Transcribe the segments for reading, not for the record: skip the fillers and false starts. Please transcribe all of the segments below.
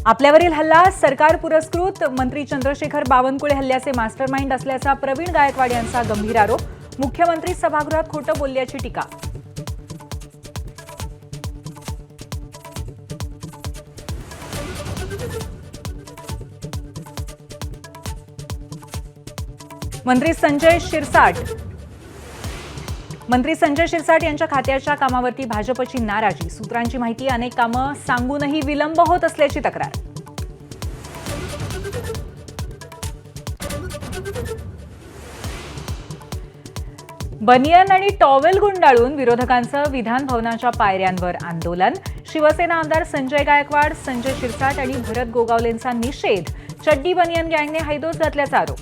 आपल्यावरील हल्ला सरकार पुरस्कृत मंत्री चंद्रशेखर बावनकुळे हल्ल्याचे मास्टरमाइंड असल्याचा प्रवीण गायकवाड यांचा गंभीर आरोप. मुख्यमंत्री सभागृहात खोटं बोलल्याची टीका. मंत्री संजय शिरसाट यांच्या खात्याच्या कामावरती भाजपची नाराजी. सूत्रांची माहिती, अनेक कामं सांगूनही विलंब होत असल्याची तक्रार. बनियन आणि टॉवेल गुंडाळून विरोधकांचं विधान भवनाच्या पायऱ्यांवर आंदोलन. शिवसेना आमदार संजय गायकवाड, संजय शिरसाट आणि भरत गोगावलेंचा निषेध. चड्डी बनियन गँगने हैदोस घातल्याचा आरोप.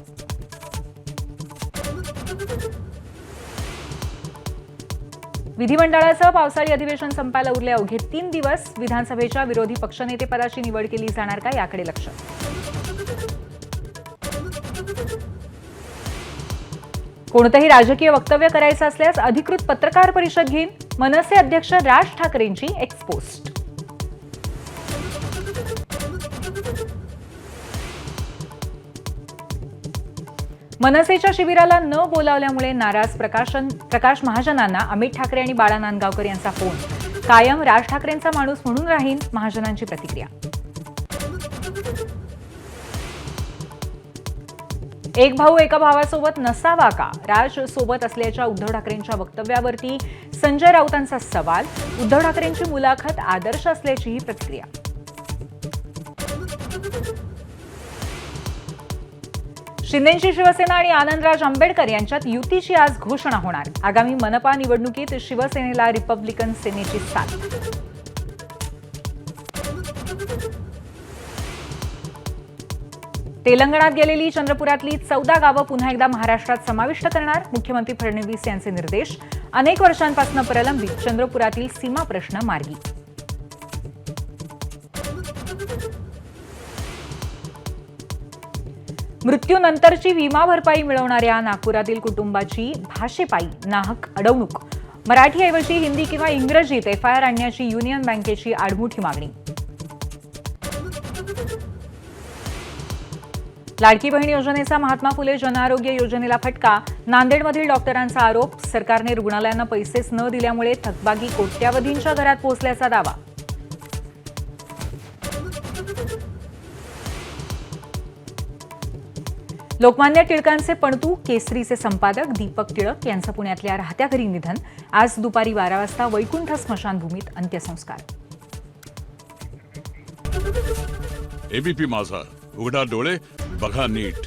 विधिमंडळाचं पावसाळी अधिवेशन संपायला उरले अवघे 3 दिवस. विधानसभेच्या विरोधी पक्षनेतेपदाची निवड केली जाणार का, याकडे लक्ष. कोणतंही राजकीय वक्तव्य करायचं असल्यास अधिकृत पत्रकार परिषद घेईन. मनसे अध्यक्ष राज ठाकरेंची एक्सपोस्ट. मनसेच्या शिबिराला न बोलावल्यामुळे नाराज प्रकाश महाजनांना अमित ठाकरे आणि बाळा नांदगावकर यांचा फोन. कायम राज ठाकरेंचा माणूस म्हणून राहीन, महाजनांची प्रतिक्रिया. एक भाऊ एका भावासोबत नसावा का, राज सोबत असल्याच्या उद्धव ठाकरेंच्या वक्तव्यावरती संजय राऊतांचा सवाल. उद्धव ठाकरेंची मुलाखत आदर्श असल्याचीही प्रतिक्रिया. शिंदेची शिवसेना आणि आनंदराज आंबेडकर यांच्यात युतीची आज घोषणा होणार. आगामी मनपा निवडणुकीत शिवसेनेला रिपब्लिकन सेनेची साथ. तेलंगणात गेलेली चंद्रपुरातली 14 गावं पुन्हा एकदा महाराष्ट्रात समाविष्ट करणार. मुख्यमंत्री फडणवीस यांचे निर्देश. अनेक वर्षांपासून प्रलंबित चंद्रपुरातील सीमा प्रश्न मार्गी. मृत्यूनंतरची विमा भरपाई मिळवणाऱ्या नागपुरातील कुटुंबाची भाषेपायी नाहक अडवणूक. मराठीऐवजी हिंदी किंवा इंग्रजीत एफआयआर आणण्याची युनियन बँकेची आडमुठी मागणी. लाडकी बहीण योजनेचा महात्मा फुले जनआरोग्य योजनेला फटका. नांदेडमधील डॉक्टरांचा आरोप. सरकारने रुग्णालयांना पैसेच न दिल्यामुळे थकबाकी कोट्यावधींच्या घरात पोहोचल्याचा दावा. लोकमान्य टिळकांचे पणतू केसरीचे संपादक दीपक टिळक यांचं पुण्यातल्या राहत्या घरी निधन. आज दुपारी 12 वाजता वैकुंठ स्मशानभूमीत अंत्यसंस्कार. एबीपी माझा, उघडा डोळे बघा नीट.